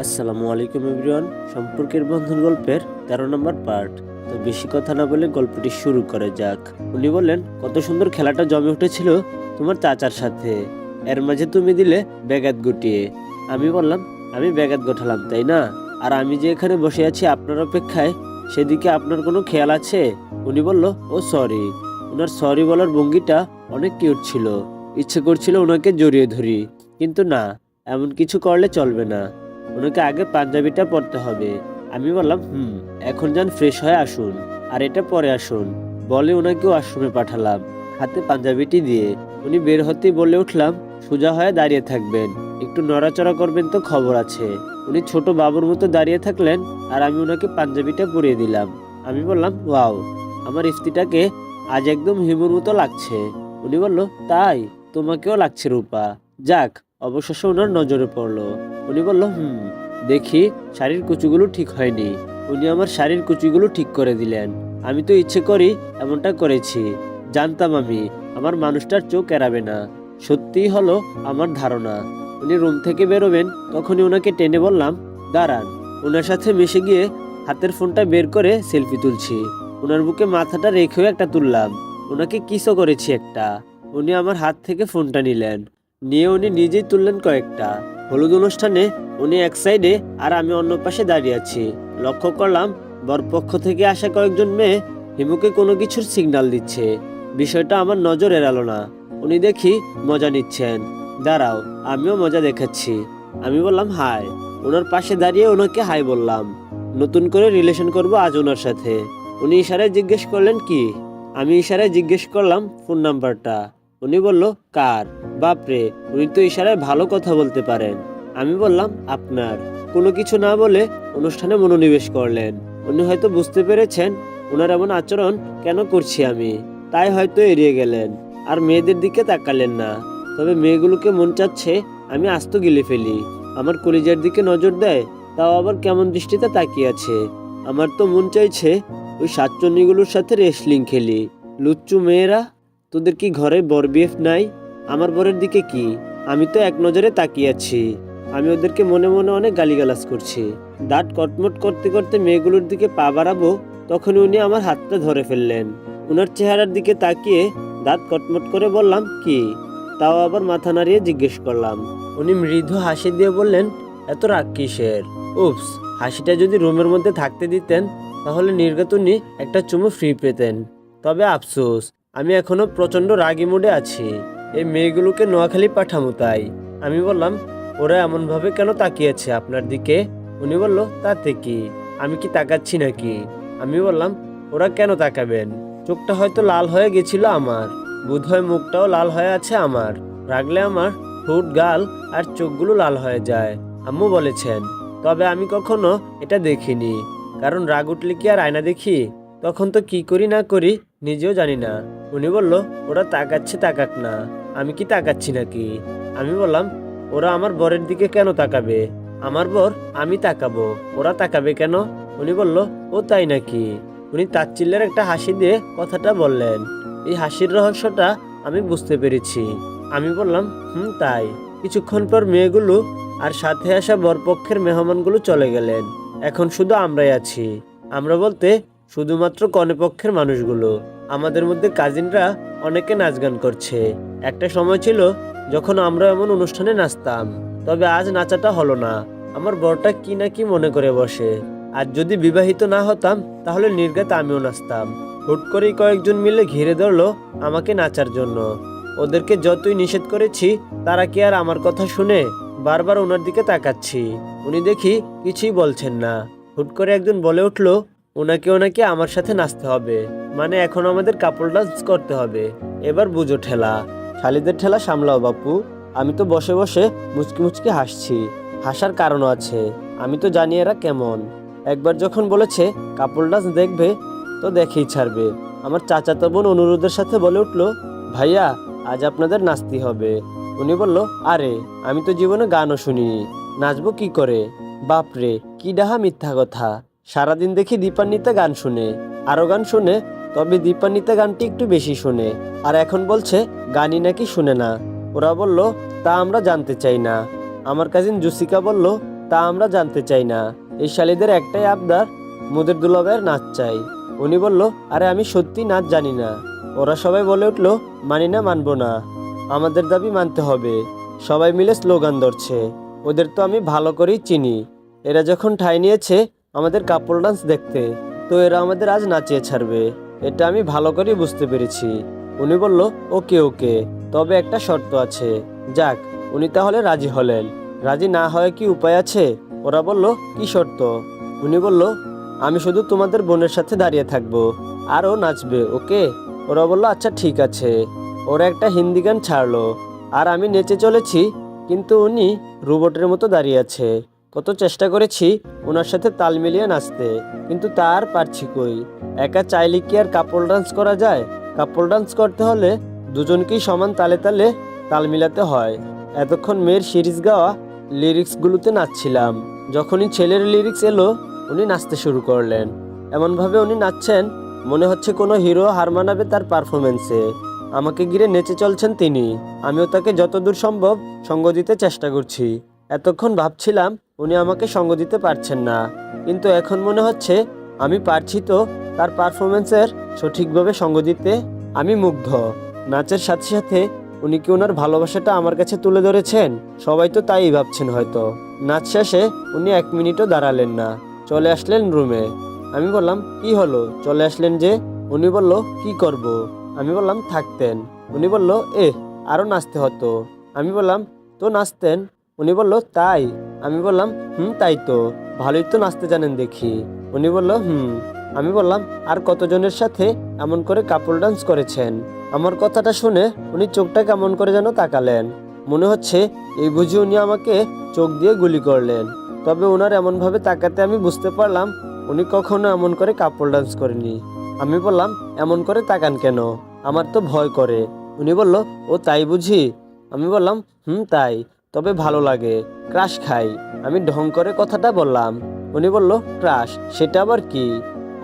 আসসালামু আলাইকুম এভরিওয়ান। সম্পর্কের বন্ধন গল্পের 13 নম্বর পার্ট। তো বেশি কথা না বলে গল্পটি শুরু করে যাক। উনি বললেন, কত সুন্দর খেলাটা জমে উঠেছিল তোমার চাচার সাথে, এর মাঝে তুমি দিলে ব্যাঘাত ঘটিয়ে। আমি বললাম, আমি ব্যাঘাত ঘটালাম তাই না? আর আমি যে এখানে বসে আছি আপনার অপেক্ষায়, সেদিকে আপনার কোনো খেয়াল আছে? উনি বলল, ও সরি। ওনার সরি বলার ভঙ্গিটা অনেক কিউট ছিল। ইচ্ছে করছিল ওনাকে জড়িয়ে ধরি, কিন্তু না, এমন কিছু করলে চলবে না। ওনাকে আগে পাঞ্জাবিটা পরতে হবে। আমি বললাম, এখন যান, ফ্রেশ হয়ে আসুন, আর এটা পরে আসুন। বলে ওনাকে ওয়াশরুমে পাঠালাম হাতে পাঞ্জাবিটি দিয়ে। উনি বের হতেই বলে উঠলাম, সোজা হয়ে দাঁড়িয়ে থাকবেন, একটু নড়াচড়া করবেন তো খবর আছে। উনি ছোট বাবুর মতো দাঁড়িয়ে থাকলেন, আর আমি ওনাকে পাঞ্জাবিটা পরিয়ে দিলাম। আমি বললাম, ওয়াও, আমার ইফতিটাকে আজ একদম হিমুর মতো লাগছে। উনি বলল, তাই? তোমাকেও লাগছে রূপা। যাক, অবশেষে ওনার নজরে পড়লো। উনি বলল, দেখি শাড়ির কুচিগুলো ঠিক হয়নি। উনি আমার শাড়ির কুচিগুলো ঠিক করে দিলেন। আমি তো ইচ্ছে করি এমনটা করেছি। জানতাম আমি আমার মানুষটার চোখ এড়াবে না। সত্যিই হলো আমার ধারণা। উনি রুম থেকে বেরোবেন, তখনই ওনাকে টেনে বললাম, দাঁড়ান। ওনার সাথে মিশে গিয়ে হাতের ফোনটা বের করে সেলফি তুলছি। ওনার বুকে মাথাটা রেখেও একটা তুললাম। ওনাকে কিসও করেছি একটা। উনি আমার হাত থেকে ফোনটা নিলেন, নিয়ে উনি নিজেই তুললেন কয়েকটা। হলুদ অনুষ্ঠানে উনি এক সাইডে আর আমি অন্য পাশে দাঁড়িয়ে আছি। লক্ষ্য করলাম বরপক্ষ থেকে আসা কয়েকজন মেয়ে হিমুকে কোনো কিছুর সিগন্যাল দিচ্ছে। বিষয়টা আমার নজর এড়ালো না। উনি দেখি মজা নিচ্ছেন। দাঁড়াও, আমিও মজা দেখাচ্ছি। আমি বললাম, হাই। ওনার পাশে দাঁড়িয়ে ওনাকে হাই বললাম। নতুন করে রিলেশন করব আজ ওনার সাথে। উনি ইশারায় জিজ্ঞেস করলেন কি? আমি ইশারায় জিজ্ঞেস করলাম ফোন নাম্বারটা। উনি বলল, কার? বাপরে, উনি তো ইশারায় ভালো কথা বলতে পারেন। আমি বললাম, আপনার। কোনো কিছু না বলে অনুষ্ঠানে মনোনিবেশ করলেন। উনি হয়তো বুঝতে পেরেছেন ওনার এমন আচরণ কেন করছি আমি, তাই হয়তো এড়িয়ে গেলেন, আর মেয়েদের দিকে তাকালেন না। তবে মেয়েগুলোকে মন চাচ্ছে আমি আস্ত গিলে ফেলি। আমার কলিজার দিকে নজর দেয়, তাও আবার কেমন দৃষ্টিতে তাকিয়ে আছে। আমার তো মন চাইছে ওই সাতচন্নিগুলোর সাথে রেসলিং খেলি। লুচ্চু মেয়েরা, তোদের কি ঘরে বর বিএফ নাই? আমার বরের দিকে কি? আমি তো এক নজরে তাকিয়ে আছি। আমি ওদেরকে মনে মনে অনেক গালিগালাজ করছি। দাঁত কটমট করতে করতে মেয়েগুলোর দিকে পা বাড়াবো, তখন উনি আমার হাতটা ধরে ফেললেন। ওনার চেহারার দিকে তাকিয়ে দাঁত কটমট করে বললাম, কি? তাও আবার মাথা নাড়িয়ে জিজ্ঞেস করলাম। উনি মৃদু হাসি দিয়ে বললেন, এত রাগ কিসের? উপস, হাসিটা যদি রুমের মধ্যে থাকতে দিতেন, তাহলে নির্ঘাত উনি একটা চুমু ফ্রি পেতেন। তবে আফসোস, আমি এখনো প্রচন্ড রাগী মুডে আছি। এই মেয়েগুলোকে নোয়াখালী পাঠামো তাই। আমি বললাম, ওরা এমন ভাবে কেন তাকিয়েছে আপনার দিকে? উনি বলল, তাতে কি? আমি কি তাকাচ্ছি নাকি? আমি বললাম, ওরা কেন তাকাবেন? চোখটা হয়তো লাল হয়ে গেছিল আমার, বোধহয় মুখটাও লাল হয়ে আছে আমার। রাগলে আমার ঠোঁট, গাল আর চোখগুলো লাল হয়ে যায়, আম্মু বলেছেন। তবে আমি কখনো এটা দেখিনি, কারণ রাগ উঠলে কি আর আয়না দেখি? তখন তো কি করি না করি নিজেও জানি না। উনি বলল, ওরা তাকাচ্ছে, তাকাক না। আমি কি তাকাচ্ছি নাকি? আমি বললাম, ওরা আমার বরের দিকে কেন তাকাবে? আমার বর, আমি তাকাবো, ওরা তাকাবে কেন? উনি বলল, ও তাই নাকি? উনি তাচ্ছিল্যের একটা হাসি দিয়ে কথাটা বললেন। এই হাসির রহস্যটা আমি বুঝতে পেরেছি। আমি বললাম, তাই। কিছুক্ষণ পর মেয়েগুলো আর সাথে আসা বরপক্ষের মেহমানগুলো চলে গেলেন। এখন শুধু আমরাই আছি। আমরা বলতে শুধুমাত্র কনেপক্ষের মানুষগুলো। আমাদের মধ্যে কাজিনরা অনেকে নাচ গান করছে। একটা সময় ছিল যখন আমরা এমন অনুষ্ঠানে নাচতাম, তবে আজ নাচাটা হলো না। আমার বরটা কি না কি মনে করে বসে। আর যদি বিবাহিত না হতাম, তাহলে নির্ঘাত আমিও নাচতাম। হুট করেই কয়েকজন মিলে ঘিরে ধরলো আমাকে নাচার জন্য। ওদেরকে যতই নিষেধ করেছি, তারা কি আর আমার কথা শুনে? বারবার ওনার দিকে তাকাচ্ছি, উনি দেখি কিছুই বলছেন না। হুট করে একজন বলে উঠলো, ওনাকে আমার সাথে নাচতে হবে, মানে এখন আমাদের কাপল ডান্স করতে হবে। এবার বুঝো ঠেলা। শালিদের ঠেলা সামলাও বাপু। আমি তো বসে বসে মুচকি মুচকি হাসছি। হাসার কারণও আছে, আমি তো জানি এরা কেমন। একবার যখন বলেছে কাপল ডান্স দেখবে, তো দেখেই ছাড়বে। আমার চাচাতো বোন অনুরোধের সাথে বলে উঠলো, ভাইয়া, আজ আপনাদের নাচতে হবে। উনি বলল, আরে আমি তো জীবনে গানও শুনিনি, নাচবো কি করে? বাপরে, কি ডাহা মিথ্যা কথা। সারাদিন দেখি দীপান্বিতা গান শুনে, আরো গান শুনে, তবে দীপান্বিতা গানটি একটু বেশি শুনে। আর এখন বলছে গানই নাকি শুনে না। ওরা বলল, তা আমরা জানতে চাই না। আমার কাজিন জুসিকা বলল, তা আমরা জানতে চাই না। এই শালীদের একটাই আবদার, মোদের দুলাভাইয়ের নাচ চাই। উনি বলল, আরে আমি সত্যি নাচ জানি না। ওরা সবাই বলে উঠল, মানি না, মানবো না, আমাদের দাবি মানতে হবে। সবাই মিলে স্লোগান ধরছে। ওদের তো আমি ভালো করেই চিনি। এরা যখন ঠাঁই নিয়েছে আমাদের কাপল ডান্স দেখতে, তো এরা আমাদের আজ নাচিয়ে ছাড়বে, এটা আমি ভালো করেই বুঝতে পেরেছি। উনি বলল, ওকে ওকে, তবে একটা শর্ত আছে। যাক, উনি তাহলে রাজি হলেন। রাজি না হয় কি উপায় আছে? ওরা বলল, কি শর্ত? উনি বলল, আমি শুধু তোমাদের বোনের সাথে দাঁড়িয়ে থাকবো, আর ও নাচবে, ওকে? ওরা বলল, আচ্ছা ঠিক আছে। ওরা একটা হিন্দি গান ছাড়লো, আর আমি নেচে চলেছি, কিন্তু উনি রোবটের মতো দাঁড়িয়ে আছে। কত চেষ্টা করেছি ওনার সাথে তাল মিলিয়ে নাচতে, কিন্তু তা আর পারছি কই। একা চাইলে কি আর কাপল ডান্স করা যায়? কাপল ডান্স করতে হলে দুজনকেই সমান তালে তালে তাল মিলাতে হয়। এতক্ষণ মেয়ের সিরিজ গাওয়া লিরিক্সগুলোতে নাচছিলাম। যখনই ছেলের লিরিক্স এলো, উনি নাচতে শুরু করলেন। এমনভাবে উনি নাচছেন, মনে হচ্ছে কোনো হিরো হার মানাবে তার পারফরমেন্সে। আমাকে ঘিরে নেচে চলছেন তিনি। আমিও তাকে যতদূর সম্ভব সঙ্গ দিতে চেষ্টা করছি। এতক্ষণ ভাবছিলাম উনি আমাকে সঙ্গ দিতে পারছেন না, কিন্তু এখন মনে হচ্ছে আমি পারছি। তো তার পারফরমেন্সের সঠিকভাবে সঙ্গ দিতে আমি মুগ্ধ। নাচের সাথে সাথে উনি কি ওনার ভালোবাসাটা আমার কাছে তুলে ধরেছেন? সবাই তো তাই ভাবছেন হয়তো। নাচ শেষে উনি 1 মিনিটও দাঁড়ালেন না, চলে আসলেন রুমে। আমি বললাম, কি হলো, চলে আসলেন যে? উনি বলল, কি করব? আমি বললাম, থাকতেন। উনি বলল, আরো নাচতে হতো। আমি বললাম, তো নাচতেন? উনি বলল, তাই? আমি বললাম, তাই তো, ভালোই তো নাচতে জানেন দেখি। উনি বলল, আমি বললাম, আর কতজনের সাথে এমন করে কাপল ডান্স করেছেন? আমার কথাটা শুনে উনি চোখটা কেমন করে যেন তাকালেন। মনে হচ্ছে এই বুঝি উনি আমাকে চোখ দিয়ে গুলি করলেন। তবে ওনার এমনভাবে তাকাতে আমি বুঝতে পারলাম উনি কখনো এমন করে কাপল ডান্স করেনি। আমি বললাম, এমন করে তাকান কেন? আমার তো ভয় করে। উনি বলল, ও তাই বুঝি? আমি বললাম, তাই, তবে ভালো লাগে, ক্রাশ খাই। আমি ঢং করে কথাটা বললাম। উনি বলল, ক্রাশ, সেটা আবার কি?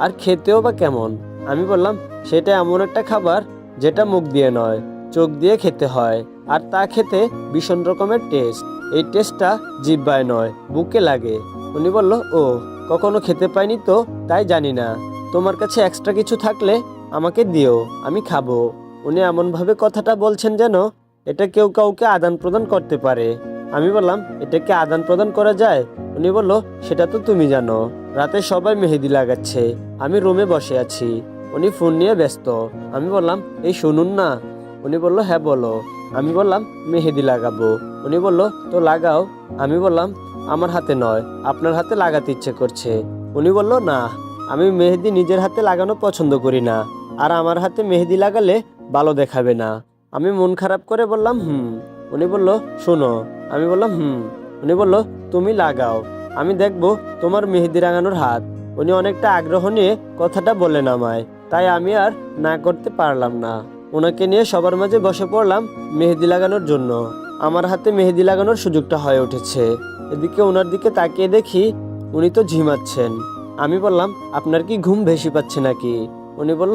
আর খেতেও বা কেমন? আমি বললাম, সেটা এমন একটা খাবার যেটা মুখ দিয়ে নয়, চোখ দিয়ে খেতে হয়। আর তা খেতে ভীষণ রকমের টেস্ট। এই টেস্টটা জিহ্বায় নয়, বুকে লাগে। উনি বলল, ও, কখনো খেতে পাইনি তো, তাই জানি না। তোমার কাছে এক্সট্রা কিছু থাকলে আমাকে দিও, আমি খাবো। উনি এমনভাবে কথাটা বলছেন যেন এটা কেউ কাউকে আদান প্রদান করতে পারে। আমি বললাম, এটাকে আদান প্রদান করা যায়? উনি বলল, সেটা তো তুমি জানো। রাতে সবাই মেহেদি লাগাচ্ছে, আমি রুমে বসে আছি, উনি ফোন নিয়ে ব্যস্ত। আমি বললাম, এই শুনুন না। উনি বলল, হ্যাঁ বলো। আমি বললাম, মেহেদি লাগাবো। উনি বলল, তো লাগাও। আমি বললাম, আমার হাতে নয়, আপনার হাতে লাগাতে ইচ্ছে করছে। উনি বলল, না, আমি মেহেদি নিজের হাতে লাগানো পছন্দ করি না, আর আমার হাতে মেহেদি লাগালে ভালো দেখাবে না। আমি মন খারাপ করে বললাম, উনি বলল, শোনো। আমি বললাম, উনি বলল, তুমি লাগাও, আমি দেখবো তোমার মেহেদি রাঙানোর হাত। উনি অনেকটা আগ্রহ নিয়ে কথাটা বললেন আমায়, তাই আমি আর না করতে পারলাম না। ওনাকে নিয়ে সবার মাঝে বসে পড়লাম মেহেদি লাগানোর জন্য। আমার হাতে মেহেদি লাগানোর সুযোগটা হয়ে উঠেছে। এদিকে ওনার দিকে তাকিয়ে দেখি উনি তো ঝিমাচ্ছেন। আমি বললাম, আপনার কি ঘুম বেশি পাচ্ছে নাকি? উনি বলল,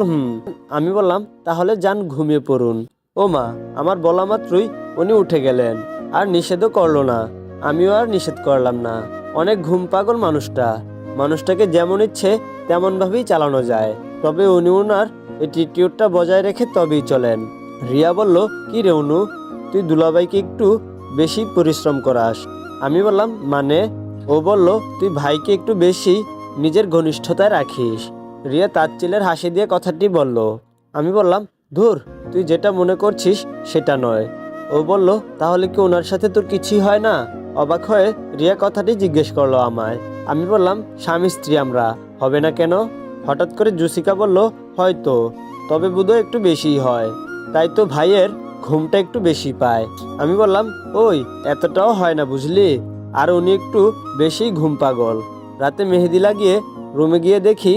আমি বললাম, তাহলে যান ঘুমিয়ে পড়ুন। ও মা, আমার বলা মাত্রই উনি উঠে গেলেন, আর নিষেধও করলো না। আমিও আর নিষেধ করলাম না। অনেক ঘুম পাগল মানুষটাকে যেমন ইচ্ছে তেমন ভাবেই চালানো যায়, তবে উনি ওনার অ্যাটিটিউডটা বজায় রেখে তবেই চলেন। রিয়া বলল, কি রে অনু, তুই দুলাভাইকে একটু বেশি পরিশ্রম করাস। আমি বললাম, মানে? ও বলল, তুই ভাইকে একটু বেশি নিজের ঘনিষ্ঠতায় রাখিস। রিয়া তাচ্ছিলের হাসি দিয়ে কথাটি বলল। আমি বললাম, ধুর, তুই যেটা মনে করছিস সেটা নয়। ও বলল, তাহলে কি ওনার সাথে তোর কিছুই হয় না? অবাক হয়ে রিয়া কথাটি জিজ্ঞেস করলো আমায়। আমি বললাম, স্বামী স্ত্রী আমরা, হবে না কেন? হঠাৎ করে জুসিকা বলল, হয়তো, তবে বোধহয় একটু বেশিই হয়, তাই তো ভাইয়ের ঘুমটা একটু বেশি পায়। আমি বললাম, ওই এতটাও হয় না বুঝলি, আর উনি একটু বেশি ঘুম পাগল। রাতে মেহেদি লাগিয়ে রুমে গিয়ে দেখি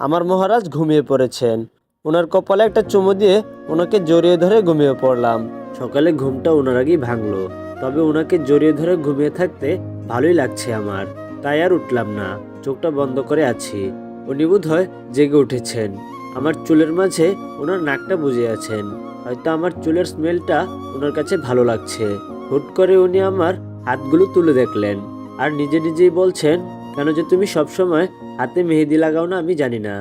আমার মহারাজ ঘুমিয়ে পড়েছেন। ওনার কপালে একটা চুমু দিয়ে ওনাকে জড়িয়ে ধরে ঘুমিয়ে পড়লাম। সকালে ঘুমটা ওনার আগেই ভাঙলো, তবে ওনাকে জড়িয়ে ধরে ঘুমিয়ে থাকতে ভালোই লাগছে আমার, তাই আর উঠলাম না, চোখটা বন্ধ করে আছি। উনি বোধহয় জেগে উঠেছেন। আমার চুলের মাঝে ওনার নাকটা বুজে আছেন, হয়তো আমার চুলের স্মেলটা ওনার কাছে ভালো লাগছে। হুট করে উনি আমার হাতগুলো তুলে দেখলেন, আর নিজে নিজেই বলছেন কেন যে তুমি সবসময় হাতে মেহেদি লাগাও না আমি জানি না।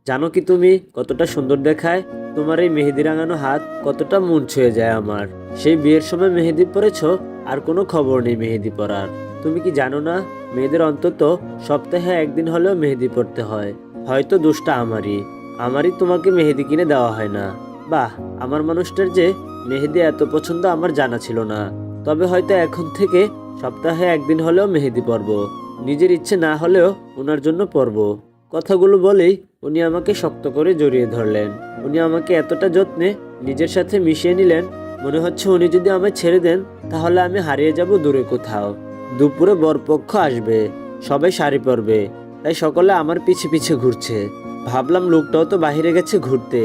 জানো কি তুমি কতটা সুন্দর দেখায়? তোমার এই মেহেদি রাঙানো হাত কতটা মন ছুঁয়ে যায় আমার। সেই বিয়ের সময় মেহেদি পরেছো, আর কোনো খবর নেই মেহেদি পরার। তুমি কি জানো না মেয়েদের অন্তত সপ্তাহে একদিন হলেও মেহেদি পরতে হয়। হয়তো দোষটা আমারই তোমাকে মেহেদি কিনে দেওয়া হয় না। বাহ, আমার মানুষটার যে মেহেদি এত পছন্দ আমার জানা ছিল না। তবে হয়তো এখন থেকে সপ্তাহে একদিন হলেও মেহেদি পরব। নিজের ইচ্ছে না হলেও ওনার জন্য পরব। কথাগুলো বলেই উনি আমাকে শক্ত করে জড়িয়ে ধরলেন। উনি আমাকে এতটা যত্নে নিজের সাথে মিশিয়ে নিলেন, মনে হচ্ছে উনি যদি আমায় ছেড়ে দেন তাহলে আমি হারিয়ে যাব দূরে কোথাও। দুপুরে বরপক্ষ আসবে, সবাই শাড়ি পরবে, তাই সকলে আমার পিছে পিছে ঘুরছে। ভাবলাম লোকটাও তো বাহিরে গেছে ঘুরতে,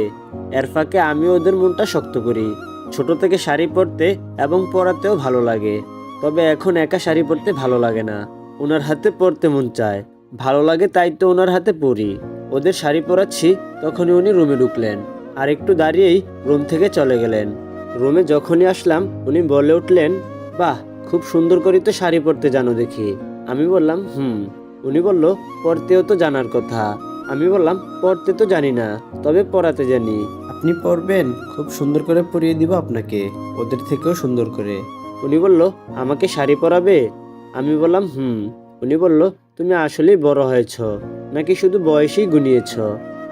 এর ফাঁকে আমি ওদের মনটা শক্ত করি। ছোট থেকে শাড়ি পরতে এবং পরাতেও ভালো লাগে, তবে এখন একা শাড়ি পরতে ভালো লাগে না। ওনার হাতে পরতে মন চায়, ভালো লাগে, তাই তো ওনার হাতে পরি। ওদের শাড়ি পরাচ্ছি, তখনই উনি রুমে ঢুকলেন, আর একটু দাঁড়িয়েই রুম থেকে চলে গেলেন। রুমে যখনই আসলাম উনি বলে উঠলেন, বাহ, খুব সুন্দর করে তো শাড়ি পরতে জানো দেখি। আমি বললাম উনি বলল, পরতেও তো জানার কথা। আমি বললাম, পরতে তো জানি না, তবে পরাতে জানি। আপনি পরবেন? খুব সুন্দর করে পরিয়ে দিব আপনাকে, ওদের থেকেও সুন্দর করে। উনি বলল, আমাকে শাড়ি পরাবে? আমি বললাম উনি বলল, তুমি আসলেই বড় হয়েছ, নাকি শুধু বয়সেই গুনিয়েছ?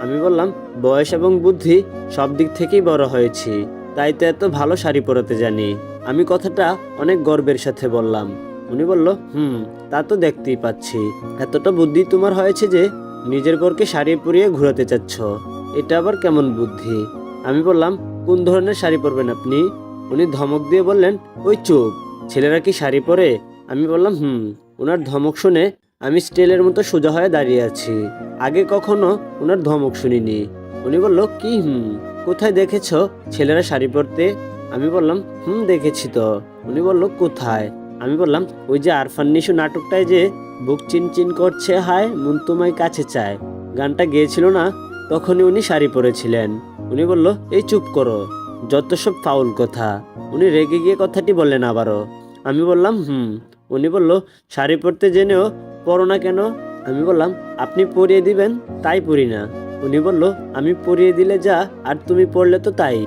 আমি বললাম, বয়স এবং বুদ্ধি সব দিক থেকেই বড় হয়েছি, তাই তো এত ভালো শাড়ি পরাতে জানি। আমি কথাটা অনেক গর্বের সাথে বললাম। উনি বলল, তা তো দেখতেই পাচ্ছি, এতটা বুদ্ধি তোমার হয়েছে যে নিজের বরকে শাড়ি পরিয়ে ঘোরাতে চাচ্ছ। এটা আবার কেমন বুদ্ধি? আমি বললাম, কোন ধরনের শাড়ি পরবেন আপনি? উনি ধমক দিয়ে বললেন, ওই চুপ, ছেলেরা কি শাড়ি পরে? আমি বললাম ওনার ধমক শুনে আমি স্টিলের মতো সোজা হয়ে দাঁড়িয়ে আছি। আগে কখনো ওনার ধমক শুনিনি। উনি বলল, কি কোথায় দেখেছ ছেলেরা শাড়ি পরতে? আমি বললাম, দেখেছি তো। উনি বলল, কোথায়? আমি বললাম, ওই যে আরফান নিশু নাটকটায় যে বুক চিনচিন করছে হায় মন তোমায় কাছে চায় গানটা গেয়েছিল না, তখনই উনি শাড়ি পরেছিলেন। উনি বলল, এই চুপ করো, যত সব ফাউল কথা। উনি রেগে গিয়ে কথাটি বললেন আবারও। আমি বললাম উনি বলল, শাড়ি পরতে জেনেও পরো না কেন? আমি বললাম, আপনি পরিয়ে দিবেন তাই পরি না। উনি বলল, আমি পরিয়ে দিলে যা, আর তুমি পরলে তো তাই।